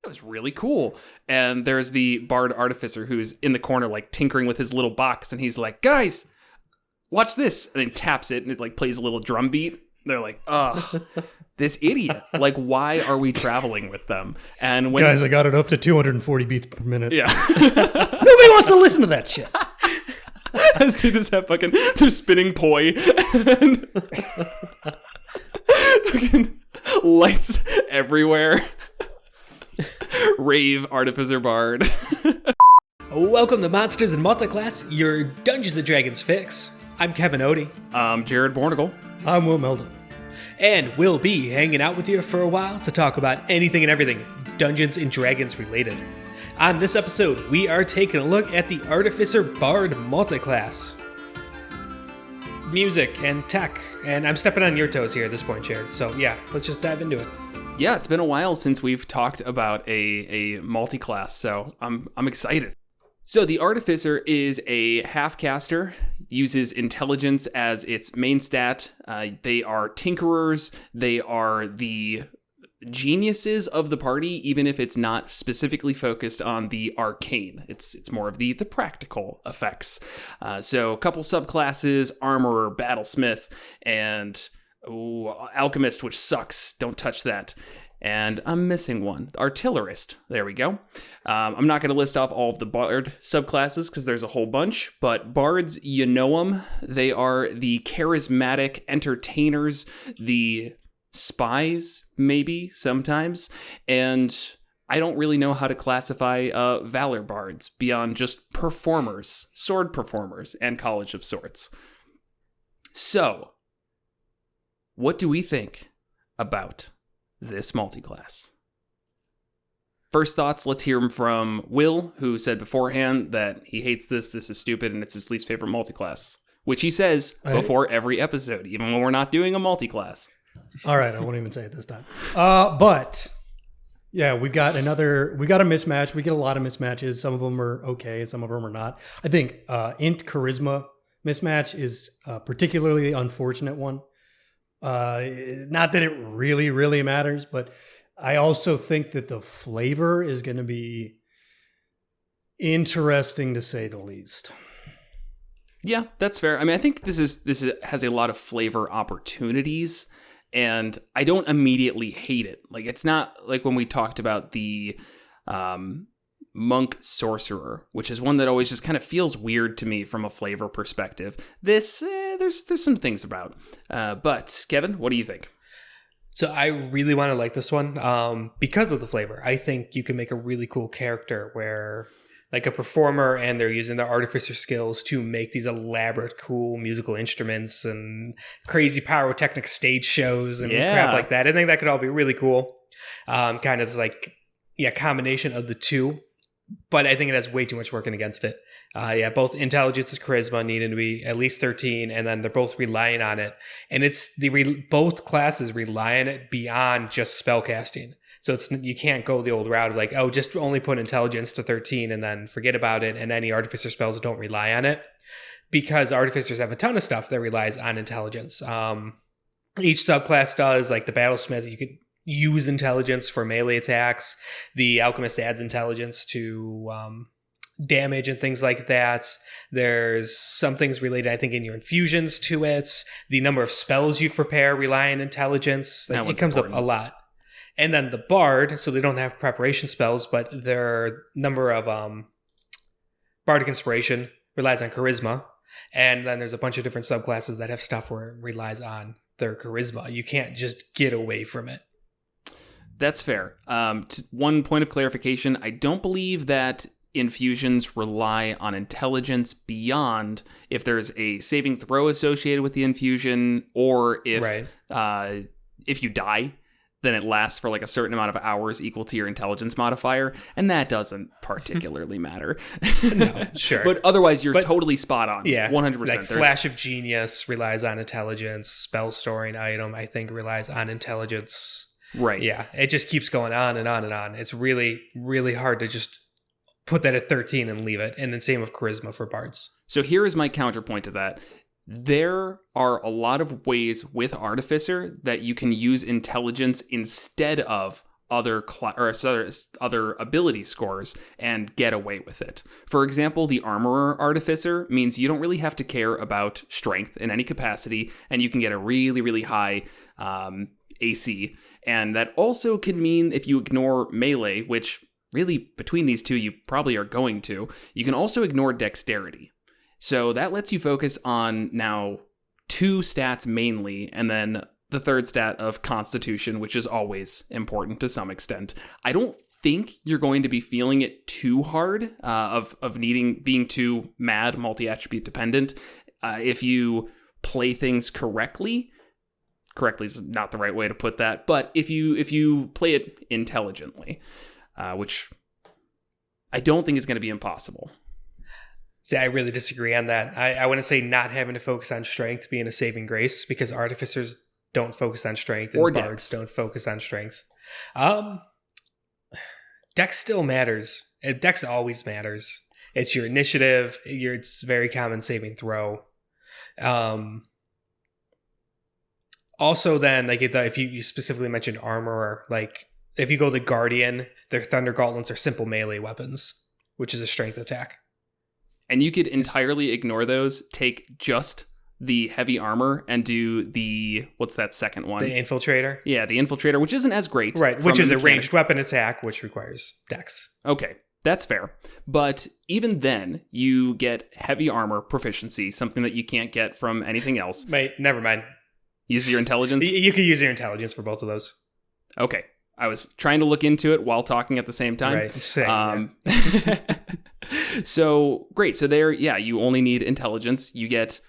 That was really cool. And there's the bard Artificer who's in the corner, like tinkering with his little box. And he's like, guys, watch this. And then taps it and it like plays a little drum beat. They're like, ugh, this idiot. Like, why are we traveling with them? And when Guys, I got it up to 240 beats per minute. Yeah. Nobody wants to listen to that shit. As they just have fucking, they're spinning poi. And fucking lights everywhere. Rave, Artificer, Bard. Welcome to Monsters Multiclass, your Dungeons & Dragons fix. I'm Kevin Odie. I'm Jared Bornigal. I'm Will Meldon. And we'll be hanging out with you for a while to talk about anything and everything Dungeons & Dragons related. On this episode, we are taking a look at the Artificer Bard Multiclass. Music and tech, and I'm stepping on your toes here at this point, Jared. So yeah, let's just dive into it. Yeah, it's been a while since we've talked about a multi-class, so I'm excited. So the Artificer is a half-caster, uses intelligence as its main stat. They are tinkerers. They are the geniuses of the party, even if it's not specifically focused on the arcane. It's more of the practical effects. So a couple subclasses, Armorer, Battlesmith, and Alchemist, which sucks. Don't touch that. And I'm missing one. Artillerist. There we go. I'm not going to list off all of the Bard subclasses because there's a whole bunch, but Bards, you know them. They are the charismatic entertainers, the spies, maybe, sometimes. And I don't really know how to classify Valor Bards beyond just performers, sword performers, and College of Swords. So, what do we think about this multiclass? First thoughts, let's hear them from Will, who said beforehand that he hates this is stupid, and it's his least favorite multiclass, which he says before every episode, even when we're not doing a multiclass. All right, I won't even say it this time. But yeah, we got a mismatch. We get a lot of mismatches. Some of them are okay, and some of them are not. I think int charisma mismatch is a particularly unfortunate one. Not that it really matters, but I also think that the flavor is going to be interesting to say the least. Yeah, that's fair. I mean, I think this has a lot of flavor opportunities, and I don't immediately hate it. Like, it's not like when we talked about the Monk Sorcerer, which is one that always just kind of feels weird to me from a flavor perspective. This, there's some things about. But Kevin, what do you think? So I really want to like this one because of the flavor. I think you can make a really cool character where, like, a performer, and they're using their artificer skills to make these elaborate, cool musical instruments and crazy pyrotechnic stage shows and crap like that. I think that could all be really cool. Kind of like, combination of the two. But I think it has way too much working against it. Both intelligence and charisma needing to be at least 13, and then they're both relying on it. And it's both classes rely on it beyond just spellcasting. So you can't go the old route of like, oh, just only put intelligence to 13 and then forget about it, and any artificer spells don't rely on it. Because artificers have a ton of stuff that relies on intelligence. Each subclass does, like the Battlesmith, you could use intelligence for melee attacks. The Alchemist adds intelligence to damage and things like that. There's some things related, I think, in your infusions to it. The number of spells you prepare rely on intelligence. Like, it comes up a lot. And then the Bard, so they don't have preparation spells, but their number of Bardic Inspiration relies on charisma. And then there's a bunch of different subclasses that have stuff where it relies on their charisma. You can't just get away from it. That's fair. One point of clarification, I don't believe that infusions rely on intelligence beyond if there's a saving throw associated with the infusion, or if you die, then it lasts for like a certain amount of hours equal to your intelligence modifier, and that doesn't particularly matter. No, sure. But otherwise, you're totally spot on. Yeah, 100%. Like Flash of Genius relies on intelligence. Spell storing item, I think, relies on intelligence. Right. Yeah, it just keeps going on and on and on. It's really, really hard to just put that at 13 and leave it. And then same with charisma for bards. So here is my counterpoint to that. There are a lot of ways with Artificer that you can use intelligence instead of other other ability scores and get away with it. For example, the Armorer Artificer means you don't really have to care about strength in any capacity, and you can get a really, really high AC. And that also can mean if you ignore melee, which really between these two you probably are going to, you can also ignore dexterity. So that lets you focus on now 2 stats mainly, and then the third stat of Constitution, which is always important to some extent. I don't think you're going to be feeling it too hard of being too mad multi-attribute dependent if you play things correctly. Correctly is not the right way to put that, but if you play it intelligently, which I don't think is going to be impossible. See, I really disagree on that. I want to say not having to focus on strength being a saving grace, because artificers don't focus on strength and bards don't focus on strength. Dex still matters. Dex always matters. It's your initiative. It's very common saving throw. Also, then, like if you specifically mentioned Armorer, like if you go the Guardian, their Thunder Gauntlets are simple melee weapons, which is a strength attack. And you could entirely ignore those, take just the heavy armor and do the, what's that second one? The Infiltrator? Yeah, the Infiltrator, which isn't as great. Right, which is a ranged weapon attack, which requires Dex. Okay, that's fair. But even then, you get heavy armor proficiency, something that you can't get from anything else. Wait, never mind. Use your intelligence? You could use your intelligence for both of those. Okay. I was trying to look into it while talking at the same time. Right, same. Yeah. So, great. So there, yeah, you only need intelligence. You get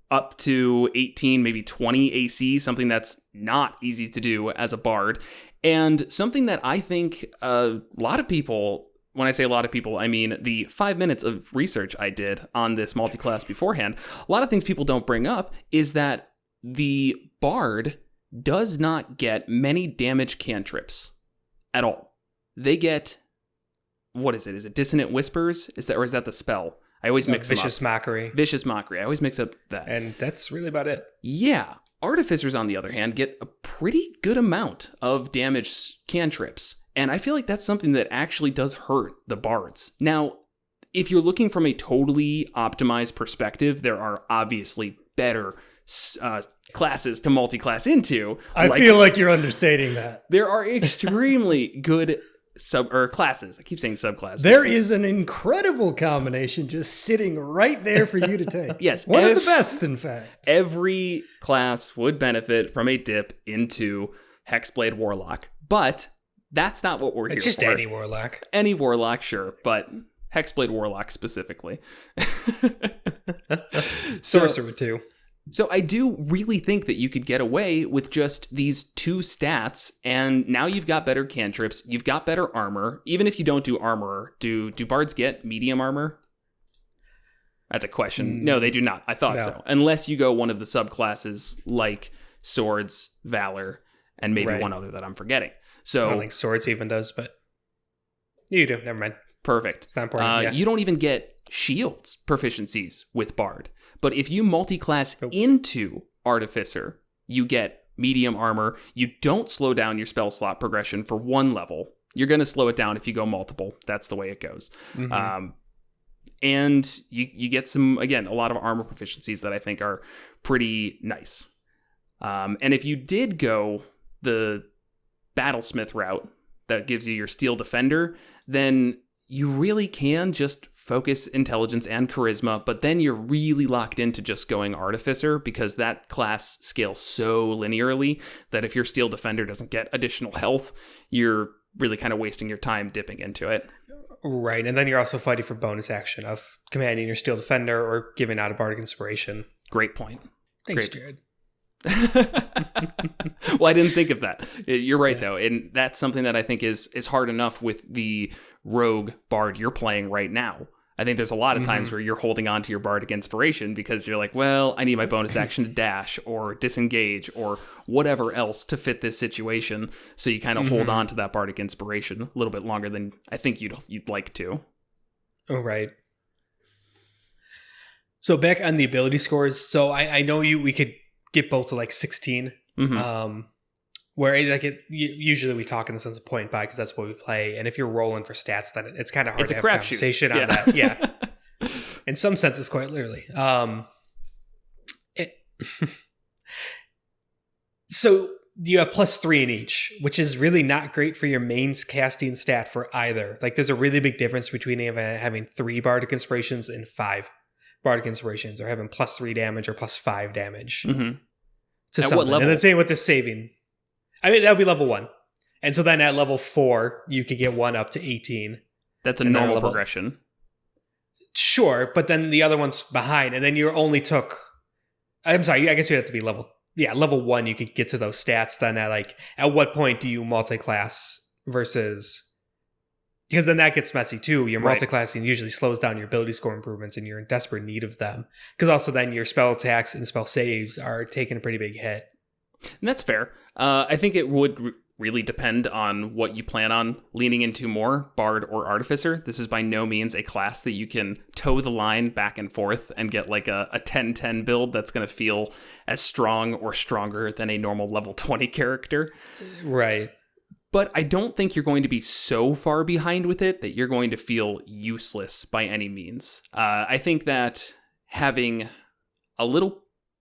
up to 18, maybe 20 AC, something that's not easy to do as a bard. And something that I think a lot of people, when I say a lot of people, I mean the 5 minutes of research I did on this multi-class beforehand, a lot of things people don't bring up is that the bard does not get many damage cantrips at all. They get, what is it? Is it Dissonant Whispers? Is that the spell? I always mix them up. Vicious Mockery. Vicious Mockery. I always mix up that. And that's really about it. Yeah. Artificers, on the other hand, get a pretty good amount of damage cantrips. And I feel like that's something that actually does hurt the bards. Now, if you're looking from a totally optimized perspective, there are obviously better classes to multi-class into. I feel like you're understating that. There are extremely good classes. I keep saying subclasses. There is an incredible combination just sitting right there for you to take. Yes. One of the best, in fact. Every class would benefit from a dip into Hexblade Warlock, but that's not what we're here just for. Just any Warlock. Any Warlock, sure, but Hexblade Warlock specifically. Sorcerer too. So I do really think that you could get away with just these 2 stats, and now you've got better cantrips, you've got better armor. Even if you don't do Armorer, do bards get medium armor? That's a question. No, they do not. I thought so. Unless you go one of the subclasses like Swords, Valor, and maybe one other that I'm forgetting. So I don't think Swords even does, but you do. Never mind. Perfect. It's not important. Yeah. You don't even get shields proficiencies with Bard. But if you multi-class into Artificer, you get medium armor. You don't slow down your spell slot progression for 1 level. You're going to slow it down if you go multiple. That's the way it goes. Mm-hmm. And you get some, again, a lot of armor proficiencies that I think are pretty nice. And if you did go the Battlesmith route that gives you your Steel Defender, then you really can just focus intelligence and charisma, but then you're really locked into just going Artificer because that class scales so linearly that if your Steel Defender doesn't get additional health, you're really kind of wasting your time dipping into it. Right, and then you're also fighting for bonus action of commanding your Steel Defender or giving out a Bardic Inspiration. Great point. Thanks, Jared. Well, I didn't think of that. You're right, though, and that's something that I think is hard enough with the rogue bard you're playing right now. I think there's a lot of times where you're holding on to your bardic inspiration because you're like, well, I need my bonus action to dash or disengage or whatever else to fit this situation. So you kind of hold on to that bardic inspiration a little bit longer than I think you'd like to. Oh, right. So back on the ability scores. So I know we could get both to like 16. One Where usually we talk in the sense of point buy because that's what we play, and if you're rolling for stats, then it's kind of hard to have a conversation on that. Yeah, in some senses, quite literally. So you have +3 in each, which is really not great for your main casting stat for either. Like, there's a really big difference between having 3 Bardic Inspirations and 5 Bardic Inspirations, or having +3 damage or +5 damage to something. What level? And the same with the saving. I mean, that would be level 1. And so then at level 4, you could get 1 up to 18. That's a normal progression. Sure, but then the other one's behind, and then you only took... I'm sorry, I guess you have to be level 1, you could get to those stats. Then at what point do you multi-class versus... Because then that gets messy too. Your multi-classing usually slows down your ability score improvements, and you're in desperate need of them. Because also then your spell attacks and spell saves are taking a pretty big hit. And that's fair. I think it would really depend on what you plan on leaning into more, Bard or Artificer. This is by no means a class that you can toe the line back and forth and get like a 10-10 build that's going to feel as strong or stronger than a normal level 20 character. Right. But I don't think you're going to be so far behind with it that you're going to feel useless by any means. I think that having a little...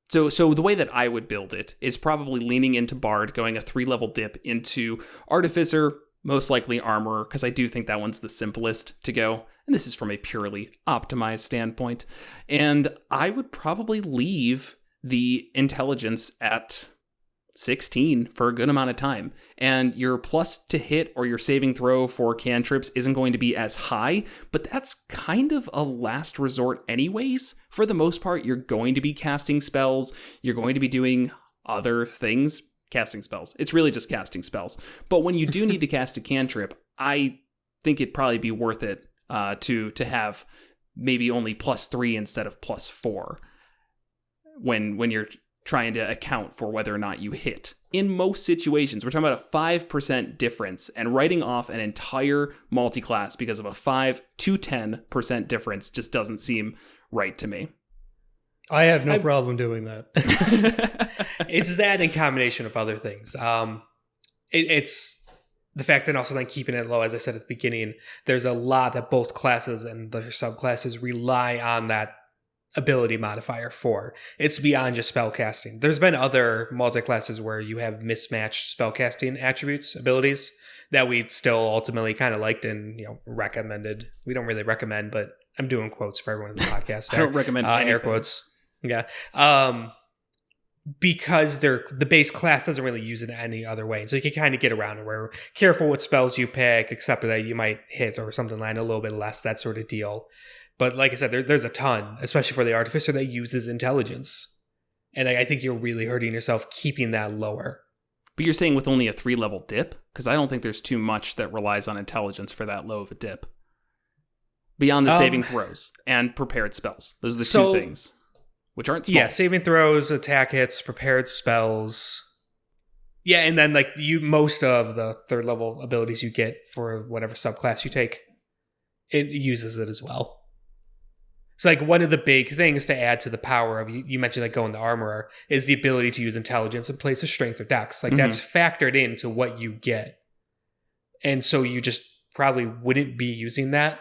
So the way that I would build it is probably leaning into Bard, going a 3-level dip into Artificer, most likely Armorer, because I do think that one's the simplest to go. And this is from a purely optimized standpoint. And I would probably leave the Intelligence at 16 for a good amount of time. And your plus to hit or your saving throw for cantrips isn't going to be as high, but that's kind of a last resort anyways. For the most part, you're going to be casting spells. You're going to be doing other things. Casting spells. It's really just casting spells. But when you do need to cast a cantrip, I think it'd probably be worth it to have maybe only +3 instead of +4 when you're trying to account for whether or not you hit. In most situations, we're talking about a 5% difference, and writing off an entire multi-class because of a 5 to 10% difference just doesn't seem right to me. I have no problem doing that. It's that in combination of other things. It's the fact that also then keeping it low, as I said at the beginning, there's a lot that both classes and the subclasses rely on that ability modifier for. It's beyond just spellcasting. There's been other multi-classes where you have mismatched spellcasting attributes, abilities, that we still ultimately kind of liked and recommended. We don't really recommend, but I'm doing quotes for everyone in the podcast. I don't recommend air quotes. Yeah. Because the base class doesn't really use it any other way. So you can kind of get around it where careful what spells you pick, except that you might hit or something land a little bit less, that sort of deal. But like I said, there's a ton, especially for the Artificer, that uses intelligence. And I think you're really hurting yourself keeping that lower. But you're saying with only a 3-level dip? Because I don't think there's too much that relies on intelligence for that low of a dip. Beyond the saving throws and prepared spells. Those are the two things, which aren't small. Yeah, saving throws, attack hits, prepared spells. Yeah, and then most of the 3rd level abilities you get for whatever subclass you take, it uses it as well. So one of the big things to add to the power of, you mentioned going the Armorer, is the ability to use intelligence in place of strength or dex. That's factored into what you get. And so you just probably wouldn't be using that.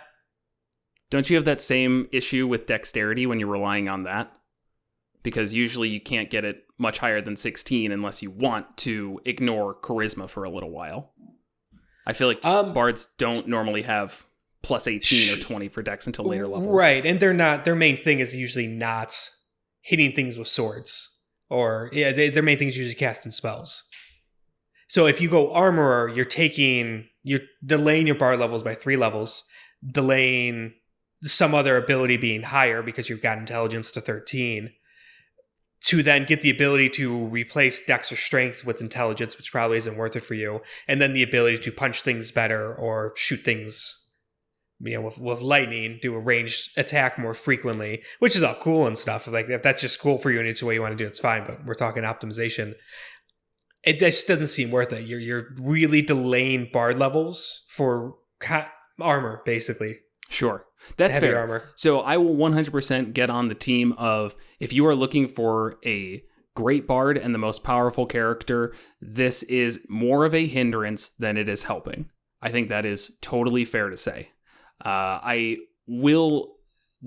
Don't you have that same issue with dexterity when you're relying on that? Because usually you can't get it much higher than 16 unless you want to ignore charisma for a little while. I feel like bards don't normally have plus 18 or 20 for dex until later levels. Right, and their main thing is usually not hitting things with swords. Or, their main thing is usually casting spells. So if you go Armorer, you're delaying your bard levels by 3 levels, delaying some other ability being higher because you've got intelligence to 13, to then get the ability to replace dex or strength with intelligence, which probably isn't worth it for you, and then the ability to punch things better or shoot things with lightning, do a ranged attack more frequently, which is all cool and stuff. If that's just cool for you and it's the way you want to do it, it's fine. But we're talking optimization. It just doesn't seem worth it. You're really delaying bard levels for armor, basically. Sure. That's heavy fair. Armor. So I will 100% get on the team of, if you are looking for a great bard and the most powerful character, this is more of a hindrance than it is helping. I think that is totally fair to say. I will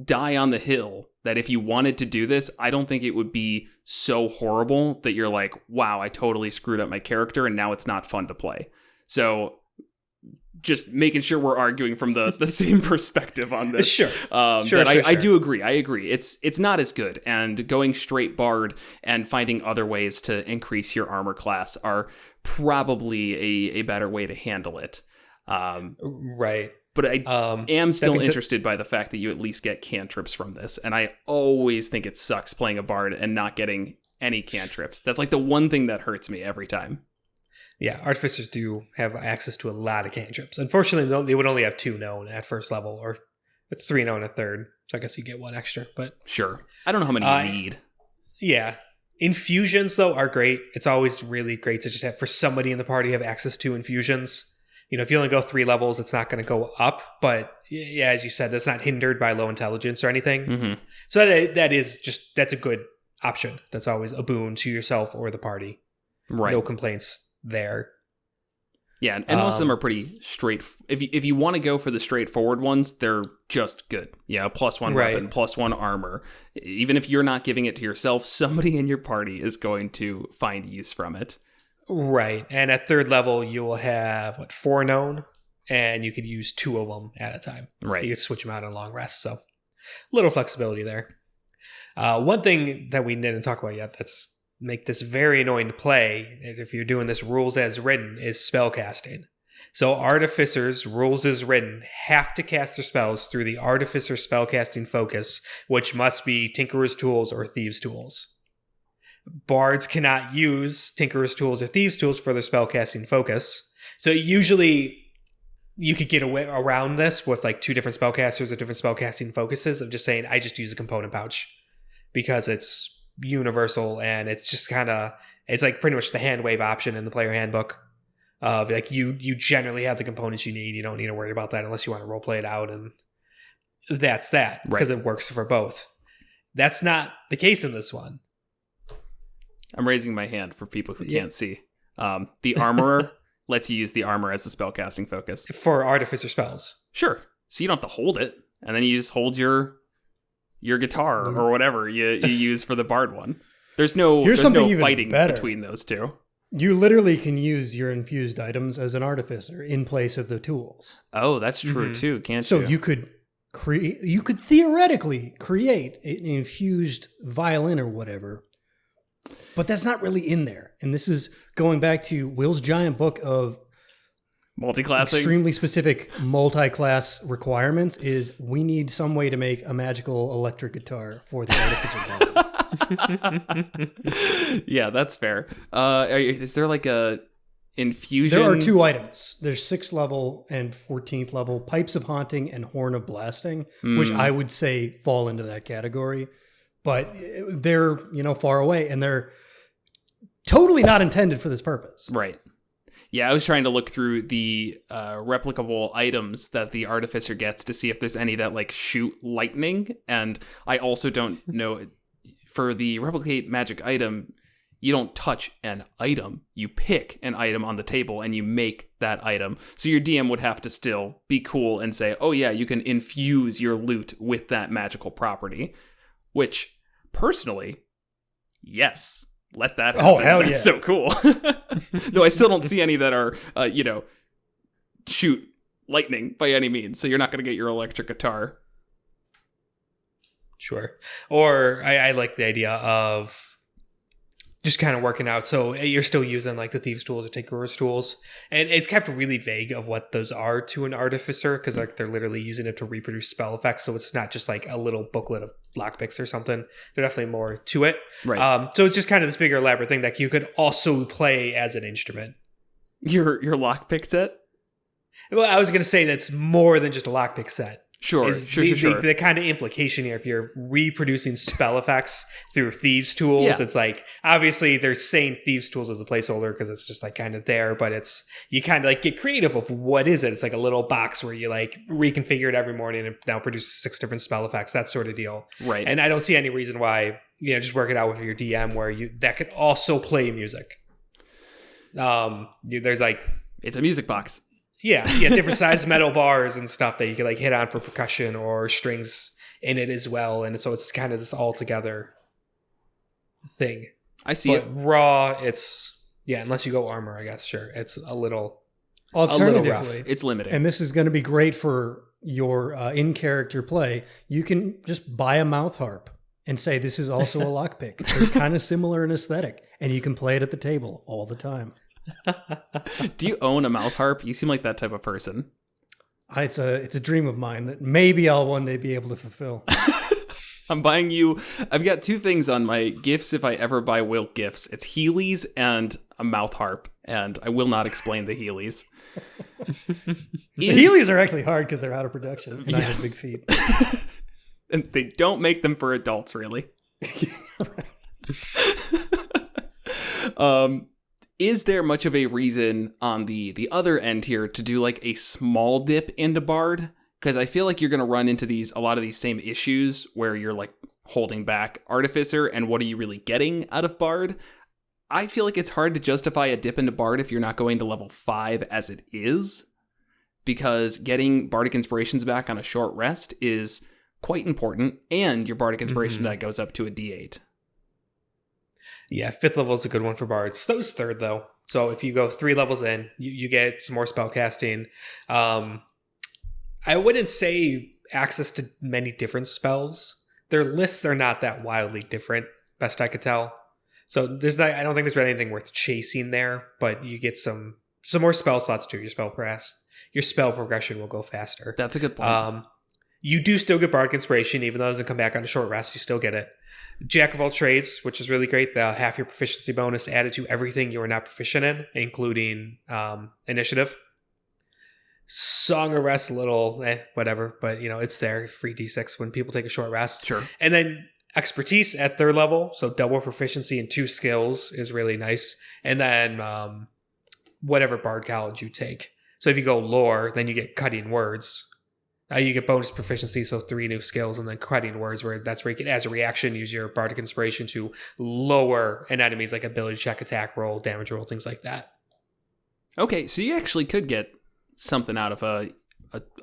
die on the hill that if you wanted to do this, I don't think it would be so horrible that you're like, wow, I totally screwed up my character and now it's not fun to play. So just making sure we're arguing from the same perspective on this. Sure. I do agree. I agree. It's not as good. And going straight bard and finding other ways to increase your armor class are probably a better way to handle it. Right. But I am still interested by the fact that you at least get cantrips from this. And I always think it sucks playing a bard and not getting any cantrips. That's like the one thing that hurts me every time. Yeah, Artificers do have access to a lot of cantrips. Unfortunately, they would only have 2 known at first level, or it's 3 known at third. So I guess you get 1 extra. But sure. I don't know how many you need. Yeah. Infusions, though, are great. It's always really great to just have, for somebody in the party, have access to infusions. You know, if you only go 3 levels, it's not going to go up. But yeah, as you said, that's not hindered by low intelligence or anything. Mm-hmm. So that's a good option. That's always a boon to yourself or the party. Right. No complaints there. Yeah, and most of them are pretty straight. If you want to go for the straightforward ones, they're just good. Yeah, +1 weapon, +1 armor. Even if you're not giving it to yourself, somebody in your party is going to find use from it. Right. And at third level, you will have 4 known, and you could use 2 of them at a time. Right. You can switch them out on long rests. So little flexibility there. One thing that we didn't talk about yet that's make this very annoying to play, if you're doing this rules as written, is spellcasting. So Artificers, rules as written, have to cast their spells through the Artificer spellcasting focus, which must be Tinkerer's Tools or Thieves' Tools. Bards cannot use Tinkerer's Tools or Thieves' Tools for their spellcasting focus. So usually you could get away around this with 2 different spellcasters or different spellcasting focuses of just saying, I just use a component pouch because it's universal and it's just it's pretty much the hand wave option in the player handbook of you generally have the components you need. You don't need to worry about that unless you want to role play it out, and that's that because it works for both. That's not the case in this one. I'm raising my hand for people who can't see. The Armorer lets you use the armor as a spellcasting focus. For Artificer spells. Sure. So you don't have to hold it, and then you just hold your guitar or whatever you use for the bard one. There's no fighting between those two. You literally can use your infused items as an artificer in place of the tools. Oh, that's true too, can't you? So you could theoretically create an infused violin or whatever, but that's not really in there. And this is going back to Will's giant book of multiclassing. Extremely specific multi-class requirements is we need some way to make a magical electric guitar for the artificer bard. Yeah, that's fair. Is there a infusion? There are 2 items. There's 6th level and 14th level Pipes of Haunting and Horn of Blasting, which I would say fall into that category. But they're, far away, and they're totally not intended for this purpose. Right. Yeah, I was trying to look through the replicable items that the Artificer gets to see if there's any that shoot lightning. And I also don't know, for the replicate magic item, you don't touch an item. You pick an item on the table and you make that item. So your DM would have to still be cool and say, oh yeah, you can infuse your loot with that magical property. Which, personally, yes. Let that happen. Oh, hell yeah. That's so cool. Though I still don't see any that are, shoot lightning by any means. So you're not going to get your electric guitar. Sure. Or I like the idea of just kind of working out. So you're still using the Thieves' Tools or Tinkerer's Tools. And it's kept really vague of what those are to an Artificer because they're literally using it to reproduce spell effects. So it's not just a little booklet of lockpicks or something. There's definitely more to it. Right. So it's just kind of this bigger elaborate thing that you could also play as an instrument. Your lockpick set? Well, I was going to say that's more than just a lockpick set. Sure. The kind of implication here, if you're reproducing spell effects through Thieves' Tools, it's like, obviously they're saying Thieves' Tools as a placeholder because it's just like kind of there, but it's, you kind of like get creative of what is it? It's like a little box where you like reconfigure it every morning and now produces 6 different spell effects, that sort of deal. Right. And I don't see any reason why, just work it out with your DM where that could also play music. There's like, it's a music box. Yeah, different size metal bars and stuff that you can like hit on for percussion or strings in it as well, and so it's kind of this all together thing. I see it. Raw, it's unless you go armor, I guess. Sure, it's a little alternatively, it's limiting, and this is going to be great for your in-character play. You can just buy a mouth harp and say this is also a lockpick. They're kind of similar in aesthetic, and you can play it at the table all the time. Do you own a mouth harp? You seem like that type of person. It's a dream of mine that maybe I'll one day be able to fulfill. I'm buying you. I've got 2 things on my gifts if I ever buy Wilt gifts. It's Heelys and a mouth harp, and I will not explain the Heelys. The Heelys are actually hard because they're out of production. And I have big feet. And they don't make them for adults, really. Is there much of a reason on the other end here to do like a small dip into Bard? Because I feel like you're going to run into a lot of these same issues where you're like holding back Artificer and what are you really getting out of Bard? I feel like it's hard to justify a dip into Bard if you're not going to level 5 as it is, because getting Bardic Inspirations back on a short rest is quite important, and your Bardic Inspiration die goes up to a D8. Yeah, 5th level is a good one for bards. So is 3rd though. So if you go 3 levels in, you get some more spell casting. I wouldn't say access to many different spells. Their lists are not that wildly different, best I could tell. So I don't think there's really anything worth chasing there, but you get some more spell slots too. Your spell progression will go faster. That's a good point. You do still get Bardic Inspiration, even though it doesn't come back on a short rest. You still get it. Jack of all trades, which is really great. The half your proficiency bonus added to everything you are not proficient in, including initiative. Song of Rest, a little whatever, but it's there. Free D6 when people take a short rest. Sure. And then expertise at 3rd level, so double proficiency in 2 skills is really nice. And then whatever Bard College you take. So if you go lore, then you get cutting words. You get bonus proficiency, so 3 new skills, and then cutting words, where you can, as a reaction, use your Bardic Inspiration to lower an enemy's like ability check, attack roll, damage roll, things like that. Okay, so you actually could get something out of a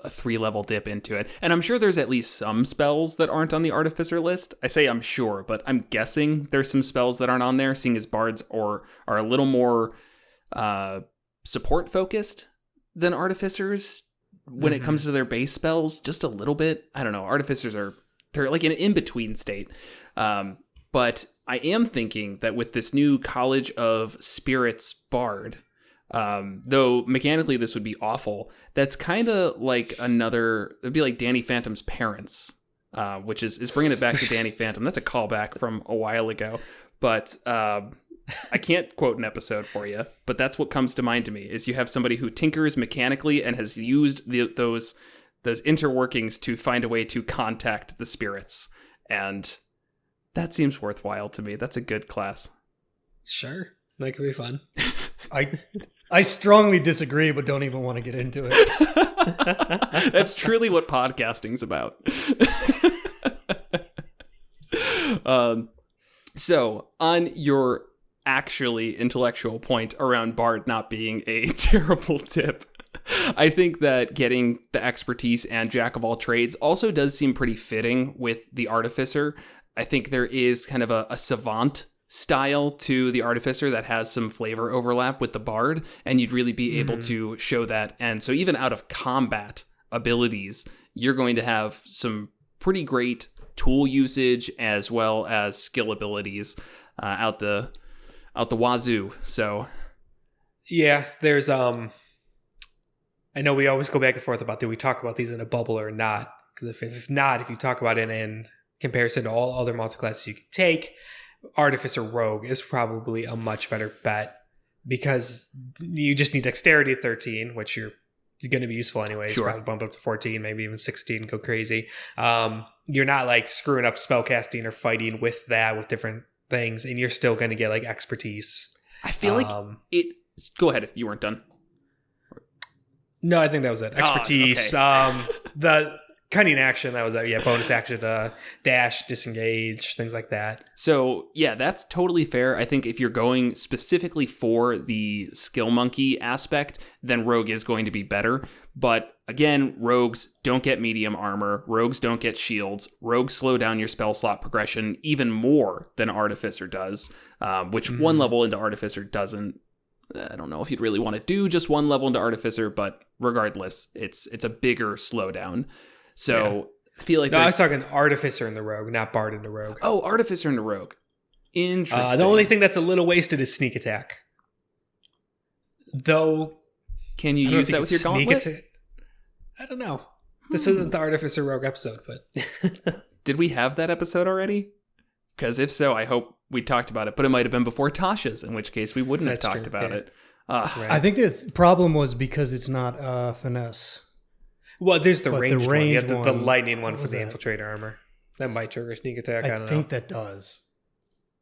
3-level dip into it. And I'm sure there's at least some spells that aren't on the Artificer list. I say I'm sure, but I'm guessing there's some spells that aren't on there, seeing as bards are a little more support-focused than Artificers. When it comes to their base spells, just a little bit. I don't know. Artificers they're like in an in-between state. But I am thinking that with this new College of Spirits Bard, though mechanically this would be awful, that's kind of like it'd be like Danny Phantom's parents, which is bringing it back to Danny Phantom. That's a callback from a while ago. But I can't quote an episode for you, but that's what comes to mind to me, is you have somebody who tinkers mechanically and has used those interworkings to find a way to contact the spirits. And that seems worthwhile to me. That's a good class. Sure. That could be fun. I strongly disagree, but don't even want to get into it. That's truly what podcasting's about. So on your actually intellectual point around Bard not being a terrible tip, I think that getting the expertise and Jack of all trades also does seem pretty fitting with the Artificer. I think there is kind of a savant style to the Artificer that has some flavor overlap with the Bard, and you'd really be able to show that. And so even out of combat abilities, you're going to have some pretty great tool usage as well as skill abilities out the wazoo. So yeah, there's I know we always go back and forth about, do we talk about these in a bubble or not? Because if not, if you talk about it in comparison to all other multi-classes you can take, Artificer Rogue is probably a much better bet, because you just need Dexterity 13, which you're going to be useful anyways. Sure. Probably bump up to 14, maybe even 16, go crazy. You're not like screwing up spellcasting or fighting with that, with different things, and you're still going to get like expertise. I feel like it. Go ahead if you weren't done. No, I think that was it. Expertise. Okay. The cunning action, that was it. Yeah, bonus action, dash, disengage, things like that. So, yeah, that's totally fair. I think if you're going specifically for the skill monkey aspect, then rogue is going to be better. But again, rogues don't get medium armor. Rogues don't get shields. Rogues slow down your spell slot progression even more than Artificer does, which one level into Artificer doesn't. I don't know if you'd really want to do just one level into Artificer, but regardless, it's a bigger slowdown. So I feel like I was talking Artificer in the Rogue, not Bard in the Rogue. Oh, Artificer in the Rogue. Interesting. The only thing that's a little wasted is sneak attack. Though, can you use that with your gauntlet? I don't know. This isn't the Artificer Rogue episode, but did we have that episode already? Because if so, I hope we talked about it, but it might have been before Tasha's, in which case we wouldn't have talked about it. Right. I think the problem was because it's not finesse. Well, there's the range one. You have the one, lightning one for the infiltrator armor. That might trigger sneak attack. I don't know. I think that does.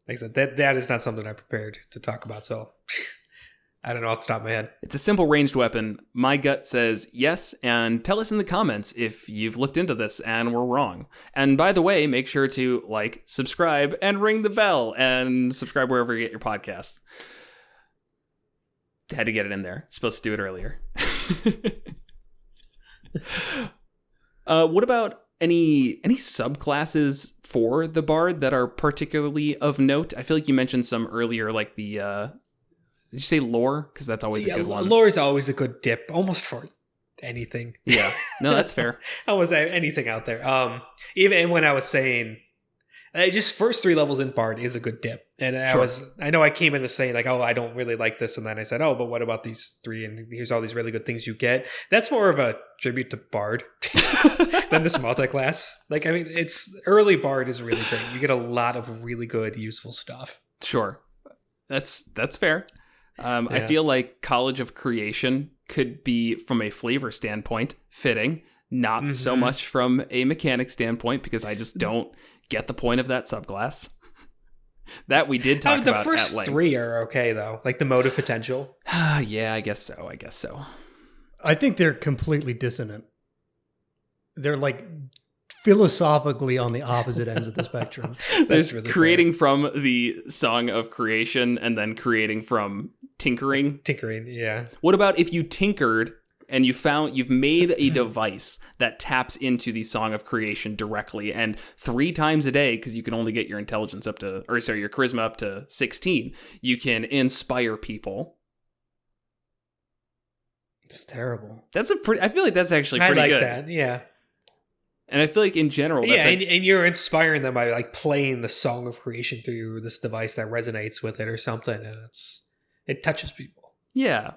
Like I said, that is not something I'm prepared to talk about, so I don't know off the top of my head. It's a simple ranged weapon. My gut says yes, and tell us in the comments if you've looked into this and we're wrong. And by the way, make sure to like, subscribe, and ring the bell, and subscribe wherever you get your podcasts. Had to get it in there. Supposed to do it earlier. What about any subclasses for the Bard that are particularly of note? I feel like you mentioned some earlier, like the did you say lore? Because that's always a good one. Lore is always a good dip, almost for anything. Yeah, no, that's fair. Almost anything out there. Even when I was saying, just first 3 levels in Bard is a good dip. And I know I came into saying like, oh, I don't really like this. And then I said, oh, but what about these 3? And here's all these really good things you get. That's more of a tribute to Bard than this multiclass. Like, I mean, it's early Bard is really great. You get a lot of really good, useful stuff. Sure. That's fair. I feel like College of Creation could be, from a flavor standpoint, fitting. Not so much from a mechanic standpoint, because I just don't get the point of that subclass. That we did talk about at length. The first 3 are okay, though. Like the motive potential. Yeah, I guess so. I think they're completely dissonant. They're like philosophically on the opposite ends of the spectrum. There's really creating from the Song of Creation and then creating from tinkering. Yeah. What about if you tinkered and you've made a device that taps into the Song of Creation directly, and 3 times a day, because you can only get your intelligence your charisma up to 16, you can inspire people. It's terrible. I feel like that's actually pretty good. I like that, yeah. And I feel like in general, and you're inspiring them by like playing the Song of Creation through this device that resonates with it or something, and it touches people. Yeah.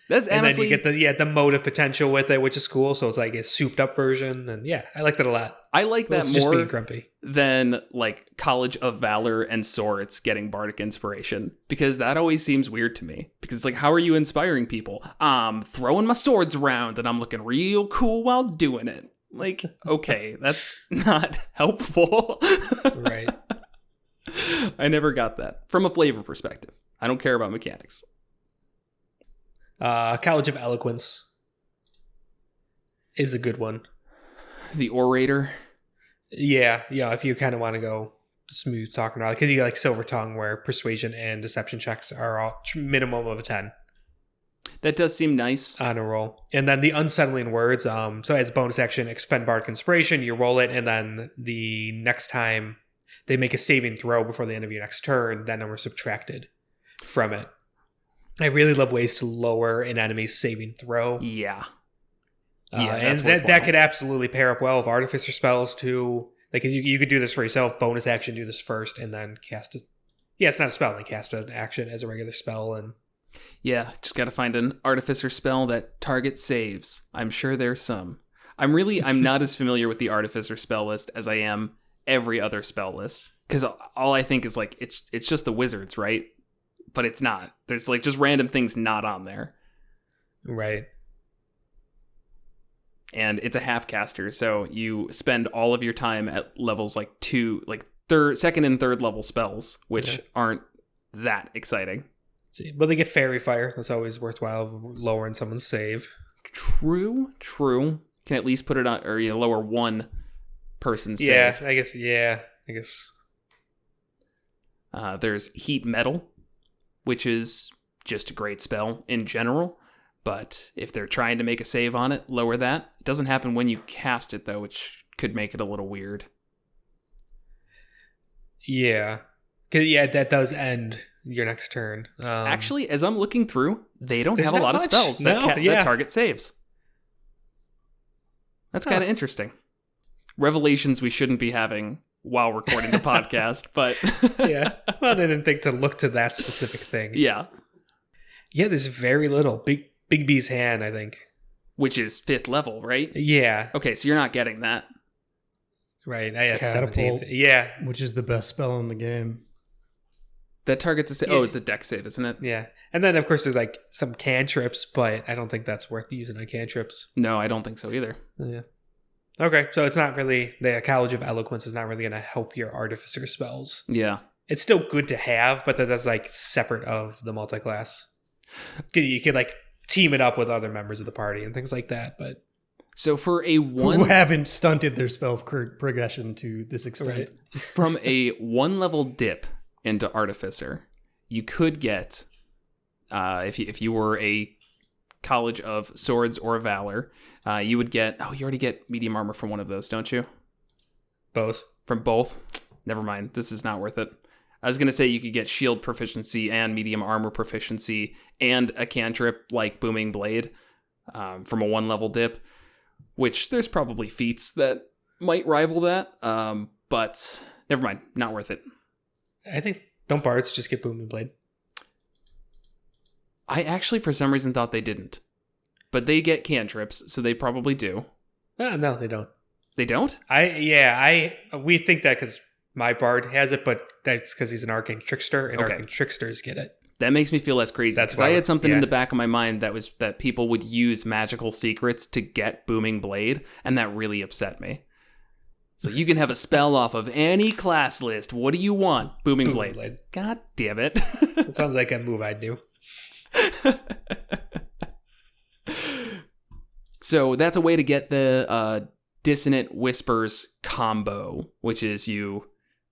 That's honestly, then you get the motive potential with it, which is cool. So it's like a souped up version, and yeah, I liked it a lot. I like that more just being grumpy than like College of Valor and Swords getting bardic inspiration, because that always seems weird to me. Because it's like, how are you inspiring people? I'm throwing my swords around and I'm looking real cool while doing it. Like, okay, that's not helpful. Right. I never got that from a flavor perspective. I don't care about mechanics. College of Eloquence is a good one. The Orator. Yeah. If you kind of want to go smooth talking about it, because you got like Silver Tongue, where persuasion and deception checks are all minimum of a 10. That does seem nice on a roll. And then the Unsettling Words. So as a bonus action, expend Bardic Inspiration. You roll it, and then the next time they make a saving throw before the end of your next turn, that number is subtracted from it. I really love ways to lower an enemy's saving throw. Yeah. And that could absolutely pair up well with Artificer spells too. Like you could do this for yourself, bonus action, do this first, and then cast it. Yeah, it's not a spell, like cast an action as a regular spell. And yeah, just got to find an Artificer spell that targets saves. I'm sure there's some. I'm not as familiar with the Artificer spell list as I am every other spell list, because all I think is like it's just the wizards, right? But it's not. There's like just random things not on there. Right. and it's a half caster, so you spend all of your time at levels like second and third level spells, which aren't that exciting. See, but they get fairy fire. That's always worthwhile, lowering someone's save. True. Can at least put it on, or lower one person's save. Yeah, I guess. There's heat metal, which is just a great spell in general. But if they're trying to make a save on it, lower that. It doesn't happen when you cast it, though, which could make it a little weird. Yeah. That does end your next turn. Actually, as I'm looking through, they don't have a not lot much. of spells that target saves. That's kind of interesting. Revelations we shouldn't be having while recording the podcast, but... Yeah. Well, I didn't think to look to that specific thing. Yeah. Yeah, there's very little. Big B's hand, I think. Which is 5th level, right? Yeah. Okay, so you're not getting that. Right. I had Catapult. 17th. Yeah. Which is the best spell in the game. That targets a save. Oh, it's a dex save, isn't it? Yeah. And then, of course, there's like some cantrips, but I don't think that's worth using on cantrips. No, I don't think so either. Yeah. Okay, so it's not really... The College of Eloquence is not really going to help your Artificer spells. Yeah. It's still good to have, but that's like separate of the multiclass. You could like team it up with other members of the party and things like that, but... So for a Who haven't stunted their spell progression to this extent. Right. From a 1-level dip into Artificer, you could get, if you were a College of Swords or Valor, you would get... Oh, you already get medium armor from one of those, don't you? Both. From both? Never mind. This is not worth it. I was going to say you could get shield proficiency and medium armor proficiency and a cantrip like Booming Blade from a 1-level dip, which there's probably feats that might rival that, but never mind. Not worth it. I think... Don't bards just get Booming Blade? I actually, for some reason, thought they didn't. But they get cantrips, so they probably do. No, they don't. They don't? We think that because my bard has it, but that's because he's an arcane trickster, and arcane tricksters get it. That makes me feel less crazy. That's because I had something in the back of my mind that was that people would use magical secrets to get Booming Blade, and that really upset me. So you can have a spell off of any class list. What do you want? Booming Blade. God damn it. It sounds like a move I'd do. So that's a way to get the Dissonant Whispers combo, which is you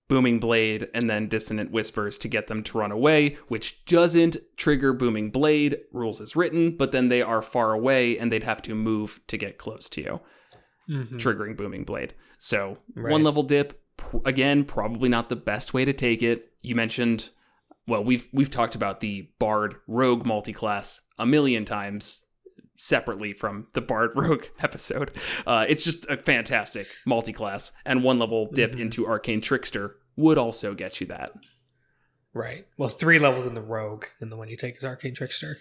Booming Blade and then Dissonant Whispers to get them to run away, which doesn't trigger Booming Blade, rules as written, but then they are far away and they'd have to move to get close to you, triggering Booming Blade. So 1-level dip, again, probably not the best way to take it. You mentioned, well, we've talked about the Bard Rogue multiclass a million times separately from the Bard Rogue episode. It's just a fantastic multiclass, and 1-level dip into Arcane Trickster would also get you that. Right. Well, 3 levels in the Rogue, and the one you take is Arcane Trickster.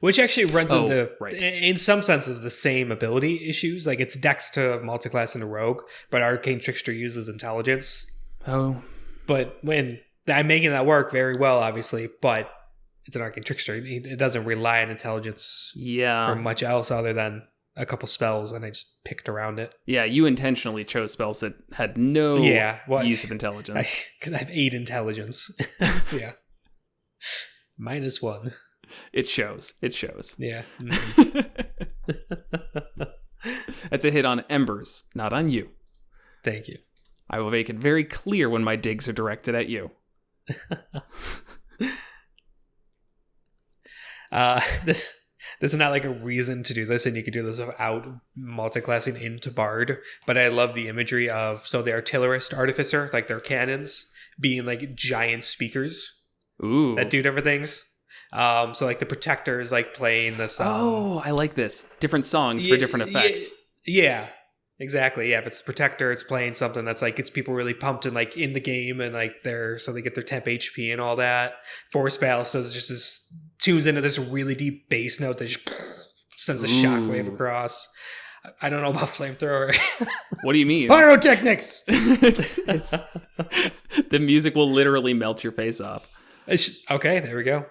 Which actually runs into, in some senses, the same ability issues. Like, it's Dex to multiclass into Rogue, but Arcane Trickster uses Intelligence. Oh. But when... I'm making that work very well, obviously, but it's an Arcane Trickster. It doesn't rely on Intelligence for much else other than a couple spells, and I just picked around it. Yeah, you intentionally chose spells that had no use of Intelligence. Because I have 8 Intelligence. Yeah. -1. It shows. Yeah. That's a hit on Embers, not on you. Thank you. I will make it very clear when my digs are directed at you. This is not like a reason to do this, and you could do this without multiclassing into Bard, but I love the imagery of, so the Artillerist Artificer, like their cannons, being like giant speakers. Ooh. That do different things. So like the Protector is like playing this. Oh, I like this. Different songs for different effects. Yeah. Exactly. Yeah, if it's Protector, it's playing something that's like gets people really pumped and like in the game, and like so they get their temp HP and all that. Force Ballast does just this tunes into this really deep bass note that just sends a shockwave across. I don't know about Flamethrower. What do you mean? Pyrotechnics. it's the music will literally melt your face off. Okay, there we go.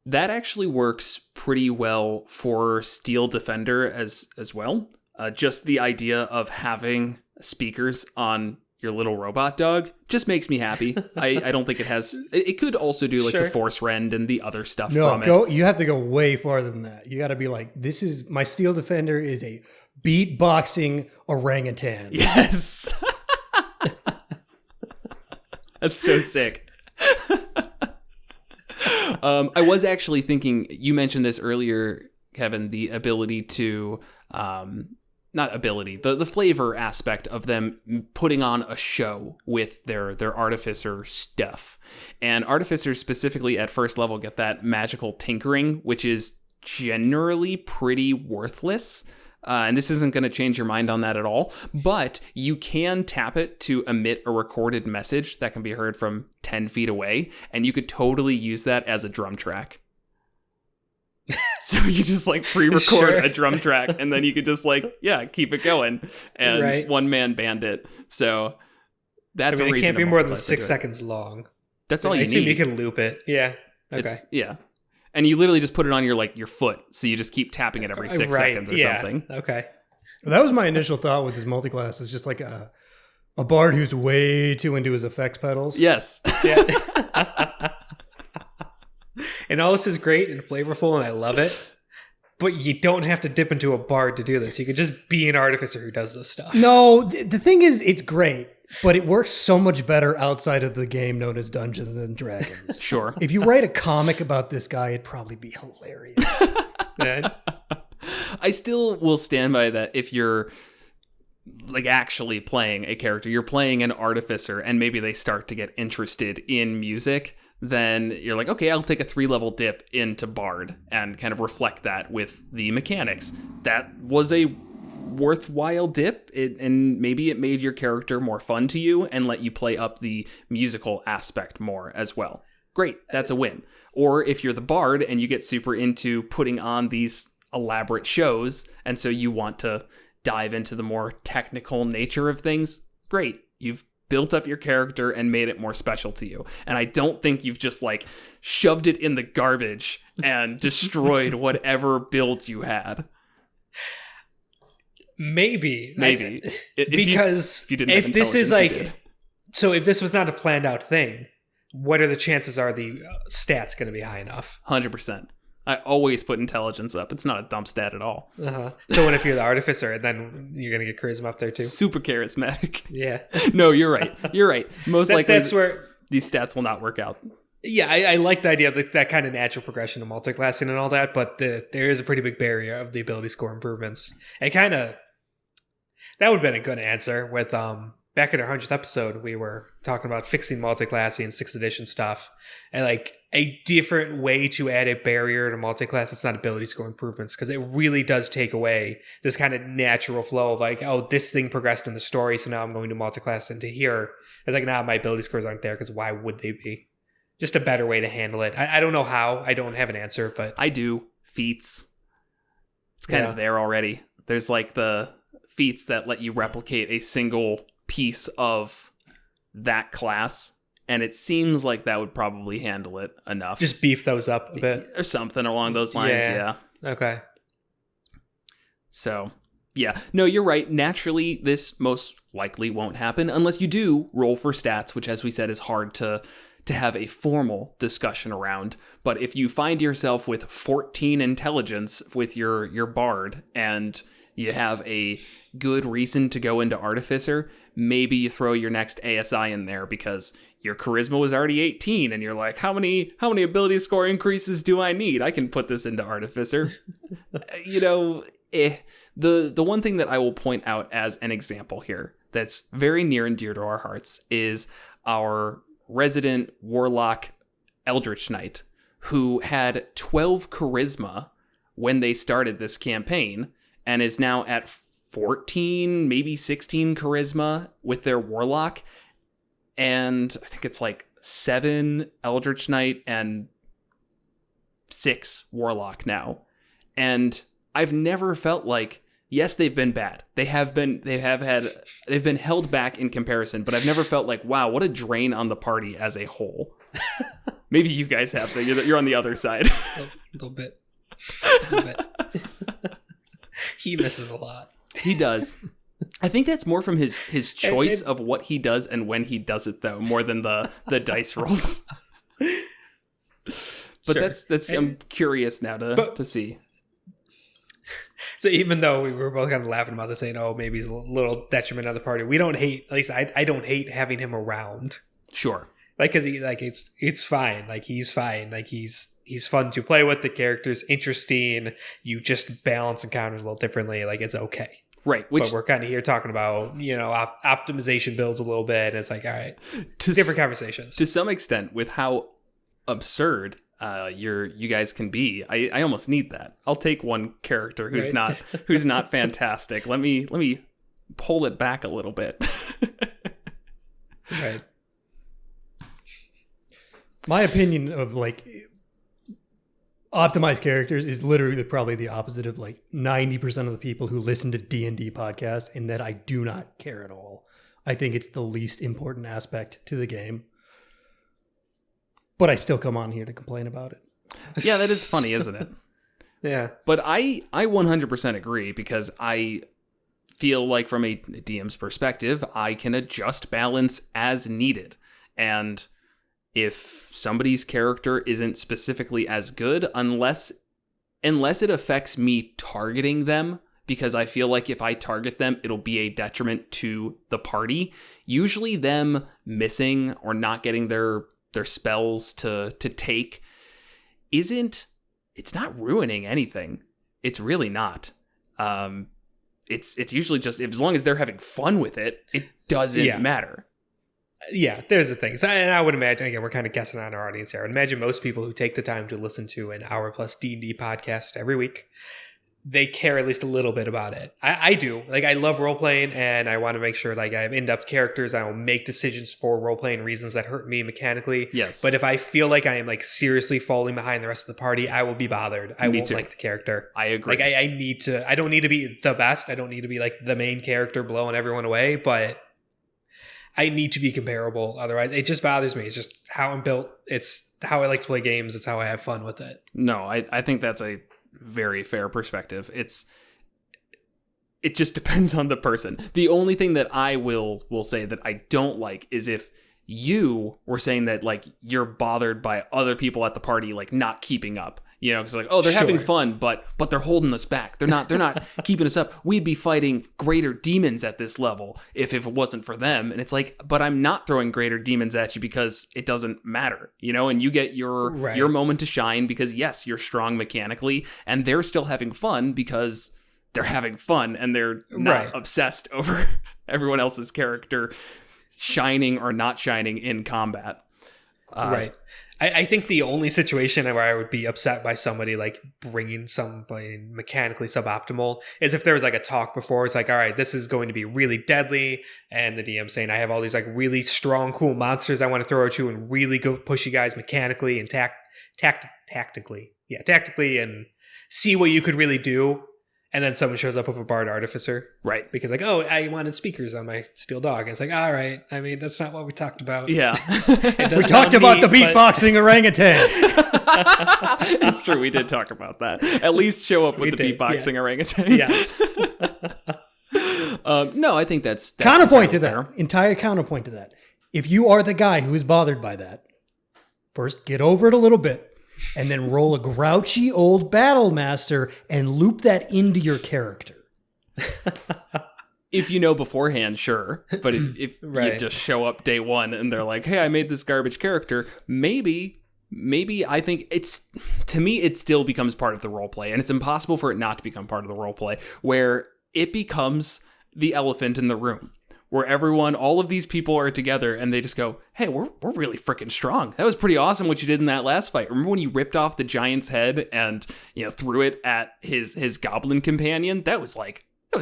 That actually works pretty well for Steel Defender as well. just the idea of having speakers on your little robot dog just makes me happy. I don't think it has... It could also do like the Force Rend and the other stuff from it. You have to go way farther than that. You got to be like, this is... My Steel Defender is a beatboxing orangutan. Yes. That's so sick. I was actually thinking, you mentioned this earlier, Kevin, the ability to... not ability, the flavor aspect of them putting on a show with their Artificer stuff. And Artificers specifically at first level get that magical tinkering, which is generally pretty worthless. And this isn't going to change your mind on that at all. But you can tap it to emit a recorded message that can be heard from 10 feet away. And you could totally use that as a drum track. So you just like pre-record a drum track and then you could just like, keep it going and one man band it. So that's a reason. It can't be more than 6 seconds long. That's all you need. I assume you can loop it. Yeah. Okay. And you literally just put it on your foot. So you just keep tapping it every 6 seconds or something. Okay. Well, that was my initial thought with his multiclass, is just like a bard who's way too into his effects pedals. Yes. Yeah. And all this is great and flavorful, and I love it. But you don't have to dip into a bard to do this. You could just be an artificer who does this stuff. No, the thing is, it's great, but it works so much better outside of the game known as Dungeons and Dragons. Sure. If you write a comic about this guy, it'd probably be hilarious. I still will stand by that. If you're like actually playing a character, you're playing an artificer, and maybe they start to get interested in music, then you're like, okay, I'll take a 3-level dip into Bard and kind of reflect that with the mechanics. That was a worthwhile dip, and maybe it made your character more fun to you and let you play up the musical aspect more as well. Great, that's a win. Or if you're the Bard and you get super into putting on these elaborate shows, and so you want to dive into the more technical nature of things, great. You've built up your character and made it more special to you. And I don't think you've just like shoved it in the garbage and destroyed whatever build you had. Maybe. Because if this is like, so if this was not a planned out thing, what are the chances are the stats going to be high enough? 100%. I always put intelligence up. It's not a dump stat at all. So what if you're the artificer, then you're going to get charisma up there too? Super charismatic. Yeah. No, you're right. Most likely that's where these stats will not work out. Yeah, I like the idea of that kind of natural progression of multiclassing and all that, but there is a pretty big barrier of the ability score improvements. And kind of, that would have been a good answer with, back in our 100th episode, we were talking about fixing multiclassing and 6th edition stuff. And like a different way to add a barrier to multiclass, it's not ability score improvements, because it really does take away this kind of natural flow of like, oh, this thing progressed in the story, so now I'm going to multiclass into here. It's like, nah, my ability scores aren't there, because why would they be? Just a better way to handle it. I don't know how. I don't have an answer, but I do. Feats. It's kind of there already. There's like the feats that let you replicate a single piece of that class, and it seems like that would probably handle it enough. Just beef those up a bit. Or something along those lines, yeah. Okay. So, yeah. No, you're right. Naturally, this most likely won't happen unless you do roll for stats, which, as we said, is hard to have a formal discussion around. But if you find yourself with 14 intelligence with your bard, and you have a good reason to go into Artificer, maybe you throw your next ASI in there because your charisma was already 18 and you're like, how many ability score increases do I need? I can put this into Artificer. The one thing that I will point out as an example here that's very near and dear to our hearts is our resident warlock Eldritch Knight, who had 12 charisma when they started this campaign and is now at 14, maybe 16 charisma with their warlock. And I think it's like 7 Eldritch Knight and 6 warlock now. And I've never felt like, yes, they've been bad. They've been held back in comparison, but I've never felt like, wow, what a drain on the party as a whole. Maybe you guys have, but you're on the other side. A little bit. He misses a lot. He does. I think that's more from his choice of what he does and when he does it, though, more than the dice rolls. But Sure. that's I'm curious now to see. So even though we were both kind of laughing about this, saying, "Oh, maybe he's a little detriment of the party," we don't hate. At least I don't hate having him around. Sure. Like, cause it's fine. Like, he's fine. Like, he's fun to play with. The character's interesting. You just balance encounters a little differently. Like, it's okay. Right. But we're kind of here talking about, optimization builds a little bit. And it's like, all right, different conversations. To some extent, with how absurd you guys can be, I almost need that. I'll take one character who's not fantastic. Let me pull it back a little bit. Right. My opinion of optimized characters is literally probably the opposite of 90% of the people who listen to D&D podcasts, in that I do not care at all. I think it's the least important aspect to the game. But I still come on here to complain about it. Yeah, that is funny, isn't it? Yeah. But I 100% agree, because I feel like from a DM's perspective, I can adjust balance as needed. And if somebody's character isn't specifically as good, unless it affects me targeting them, because I feel like if I target them, it'll be a detriment to the party. Usually them missing or not getting their spells to take it's not ruining anything. It's really not. It's usually just, as long as they're having fun with it, it doesn't matter. Yeah, there's the thing. So, and I would imagine, again, we're kind of guessing on our audience here. I would imagine most people who take the time to listen to an hour plus D&D podcast every week, they care at least a little bit about it. I do. I love role-playing, and I want to make sure I have in-depth characters. I will make decisions for role-playing reasons that hurt me mechanically. Yes. But if I feel like I am seriously falling behind the rest of the party, I will be bothered. I won't too. like the character. I agree. I don't need to be the best. I don't need to be the main character blowing everyone away, but I need to be comparable. Otherwise, it just bothers me. It's just how I'm built. It's how I like to play games. It's how I have fun with it. No, I think that's a very fair perspective. It just depends on the person. The only thing that I will say that I don't like is if you were saying that you're bothered by other people at the party not keeping up. Because they're having fun, but they're holding us back. They're not keeping us up. We'd be fighting greater demons at this level if it wasn't for them. And it's but I'm not throwing greater demons at you because it doesn't matter, and you get your moment to shine because yes, you're strong mechanically, and they're still having fun because they're having fun and they're not obsessed over everyone else's character shining or not shining in combat. Right. I think the only situation where I would be upset by somebody bringing somebody mechanically suboptimal is if there was a talk before. It's all right, this is going to be really deadly, and the DM saying I have all these really strong, cool monsters I want to throw at you and really go push you guys mechanically and tactically, and see what you could really do. And then someone shows up with a Bard Artificer. Right. Because I wanted speakers on my Steel Dog. And it's all right. I mean, that's not what we talked about. Yeah. We talked about the beatboxing orangutan. It's true. We did talk about that. At least show up with the beatboxing orangutan. Yes. No, I think that's counterpoint to that. Entire counterpoint to that. If you are the guy who is bothered by that, first get over it a little bit. And then roll a grouchy old battle master and loop that into your character. If you know beforehand, sure. But if you just show up day one and they're like, hey, I made this garbage character, maybe I think to me, it still becomes part of the roleplay. And it's impossible for it not to become part of the roleplay, where it becomes the elephant in the room. Where all of these people are together and they just go, hey, we're really freaking strong. That was pretty awesome what you did in that last fight. Remember when you ripped off the giant's head and threw it at his goblin companion? That was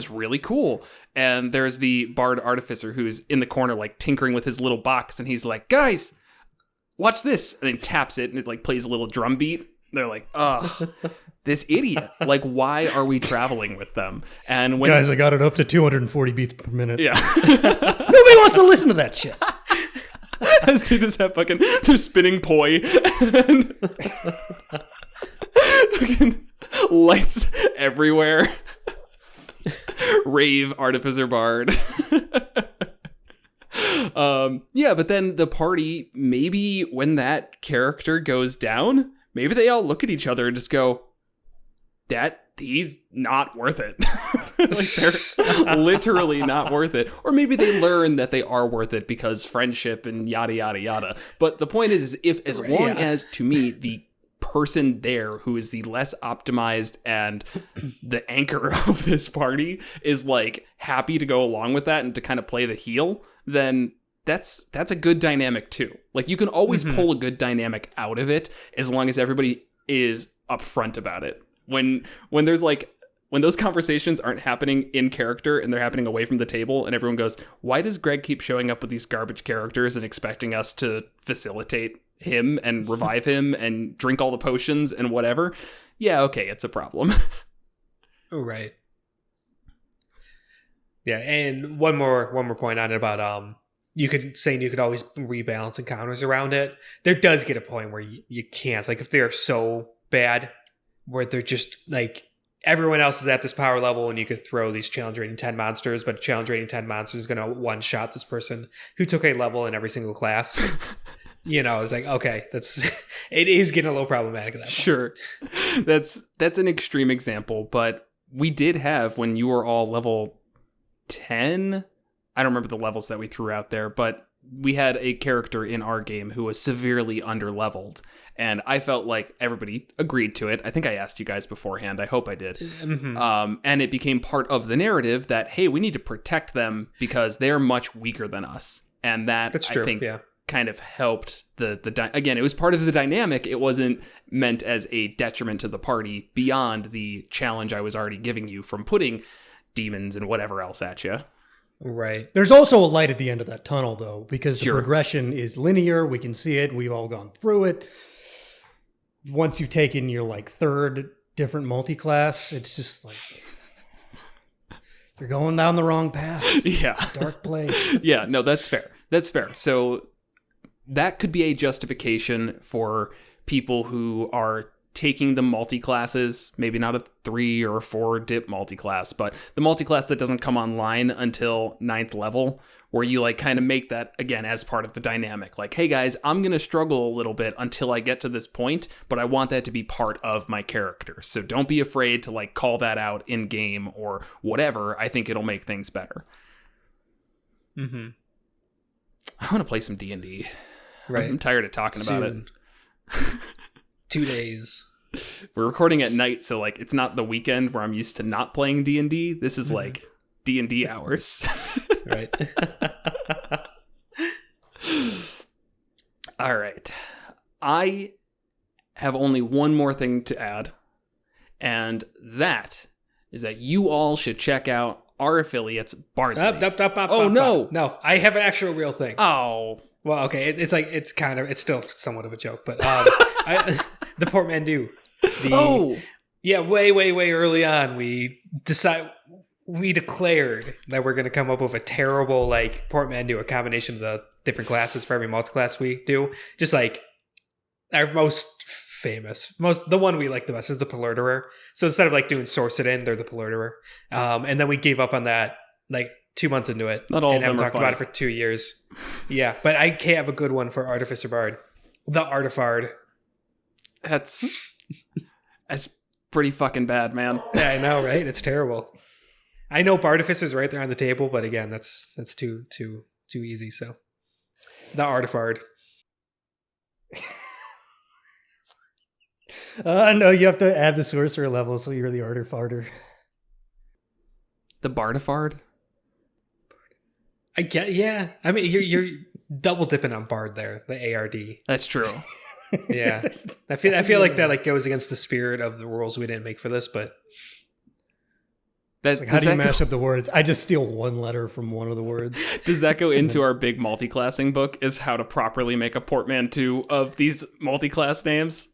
really cool. And there's the Bard Artificer who's in the corner tinkering with his little box, and he's like, guys, watch this. And then taps it and it plays a little drum beat. They're like, oh, this idiot. Why are we traveling with them? And when guys, I got it up to 240 beats per minute. Yeah. Nobody wants to listen to that shit. As they just have they're spinning poi and fucking lights everywhere. Rave, Artificer, Bard. Yeah, but then the party, maybe when that character goes down, maybe they all look at each other and just go, he's not worth it. Like, they're literally not worth it. Or maybe they learn that they are worth it because friendship and yada, yada, yada. But the point is as long as, to me, the person there who is the less optimized and the anchor of this party is like happy to go along with that and to kind of play the heel, then that's a good dynamic too. Like, you can always pull a good dynamic out of it as long as everybody is upfront about it. When there's like, when those conversations aren't happening in character and they're happening away from the table and everyone goes, why does Greg keep showing up with these garbage characters and expecting us to facilitate him and revive him and drink all the potions and whatever? Yeah, okay, it's a problem. Oh, right. Yeah, and one more point on it about you could always rebalance encounters around it. There does get a point where you can't. Like, if they're so bad where they're just like, everyone else is at this power level and you could throw these challenge rating 10 monsters, but challenge rating 10 monsters is going to one-shot this person who took a level in every single class. You know, it's like, okay, it is getting a little problematic at that point. Sure. That's an extreme example, but we did have, when you were all level 10, I don't remember the levels that we threw out there, but we had a character in our game who was severely underleveled, and I felt like everybody agreed to it. I think I asked you guys beforehand. I hope I did. And it became part of the narrative that, hey, we need to protect them because they're much weaker than us. And that's true. I think kind of helped again, it was part of the dynamic. It wasn't meant as a detriment to the party beyond the challenge I was already giving you from putting demons and whatever else at you. Right. There's also a light at the end of that tunnel, though, because the progression is linear. We can see it. We've all gone through it. Once you've taken your like third different multi-class, it's just like you're going down the wrong path. Yeah. Dark place. Yeah, no, that's fair. That's fair. So that could be a justification for people who are taking the multi-classes, maybe not a 3 or 4 dip multi-class, but the multi-class that doesn't come online until 9th level, where you like kind of make that, again, as part of the dynamic. Like, hey guys, I'm going to struggle a little bit until I get to this point, but I want that to be part of my character. So don't be afraid to like call that out in game or whatever. I think it'll make things better. Mm-hmm. I want to play some D&D. Right. I'm tired of talking about it. 2 days. We're recording at night, so like it's not the weekend where I'm used to not playing D&D. This is like D&D hours. Right. All right. I have only one more thing to add, and that is that you all should check out our affiliates, Bard. No, I have an actual real thing. Oh. Well, okay, it's still somewhat of a joke, but the portmanteau. Yeah, way early on, we declared that we're going to come up with a terrible like portmanteau, a combination of the different classes for every multi-class we do. Just like our most famous, the one we like the best is the Polurderer. So instead of like doing source it in, they're the Polurderer. And then we gave up on that like 2 months into it. Not all and of them haven't are talked fun. about it for 2 years. Yeah, but I can't have a good one for Artificer Bard. The Artifard. That's pretty fucking bad, man. Yeah, I know, right? It's terrible. I know Bartificer's right there on the table, but again, that's too easy. So, the Artifard. No, you have to add the sorcerer level, so you're the Artifarder. The Bardifard? I get, yeah. I mean, you're double dipping on Bard there. The ARD. That's true. Yeah, I feel like that like goes against the spirit of the rules we didn't make for this, but like, how do you mash up the words? I just steal one letter from one of the words. Does that go into our big multi-classing book? Is how to properly make a portmanteau of these multi-class names?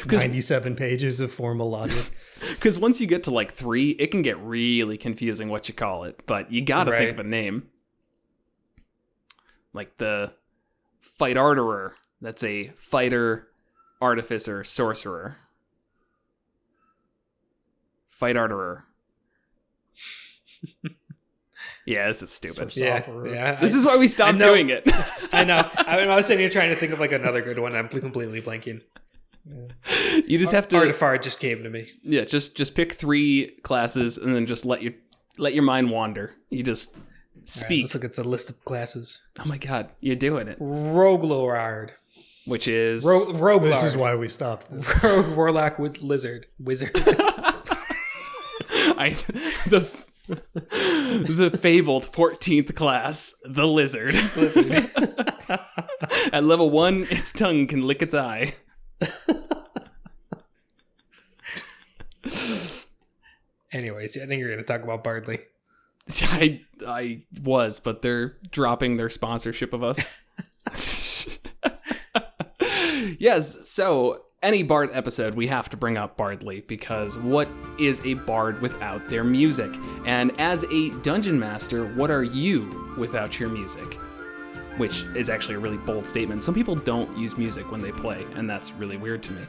97 pages of formal logic. Because once you get to like 3, it can get really confusing what you call it. But you got to think of a name, like the Fight Arterer. That's a fighter, artificer, sorcerer. Fight Arterer. Yeah, this is stupid. Yeah. This is why we stopped doing it. I know. I was sitting here trying to think of like another good one. I'm completely blanking. You just have to. Artificer just came to me. Yeah, just pick 3 classes and then just let your mind wander. You just speak. Right, let's look at the list of classes. Oh my god, you're doing it. Roguelord. Which is Roguelord. This is why we stopped this. Rogue Warlock with Wizard. The fabled 14th class, the lizard. At level 1, its tongue can lick its eye. Anyways, I think you're going to talk about Bardley. I was, but they're dropping their sponsorship of us. Yes, so any Bard episode, we have to bring up Bardley, because what is a Bard without their music? And as a Dungeon Master, what are you without your music? Which is actually a really bold statement. Some people don't use music when they play, and that's really weird to me.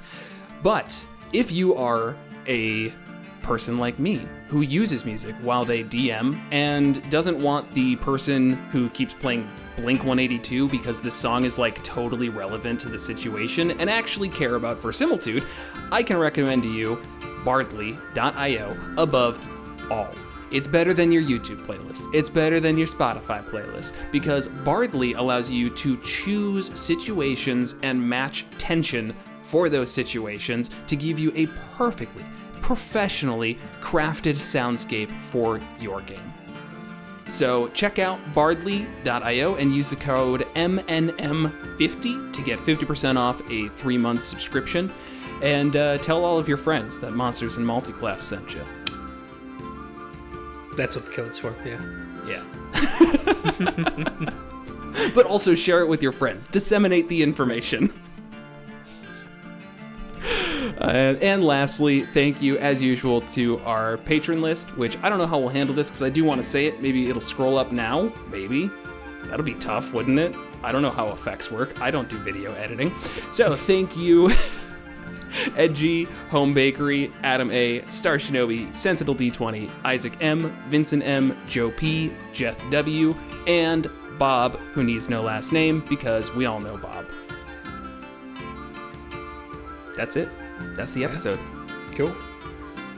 But if you are a person like me who uses music while they DM and doesn't want the person who keeps playing Blink 182 because this song is like totally relevant to the situation and actually care about verisimilitude, I can recommend to you Bardly.io above all. It's better than your YouTube playlist. It's better than your Spotify playlist, because Bardly allows you to choose situations and match tension for those situations to give you a perfectly, professionally crafted soundscape for your game. So check out Bardly.io and use the code MNM50 to get 50% off a 3-month subscription. And tell all of your friends that Monsters and Multiclass sent you. That's what the code's for, Yeah. But also share it with your friends. Disseminate the information. And lastly, thank you, as usual, to our patron list, which I don't know how we'll handle this because I do want to say it. Maybe it'll scroll up now. Maybe. That'll be tough, wouldn't it? I don't know how effects work. I don't do video editing. So thank you, Edgy, Home Bakery, Adam A, Star Shinobi, Sentinel D20, Isaac M, Vincent M, Joe P, Jeff W, and Bob, who needs no last name because we all know Bob. That's it. That's the episode. Cool.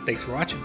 Thanks for watching.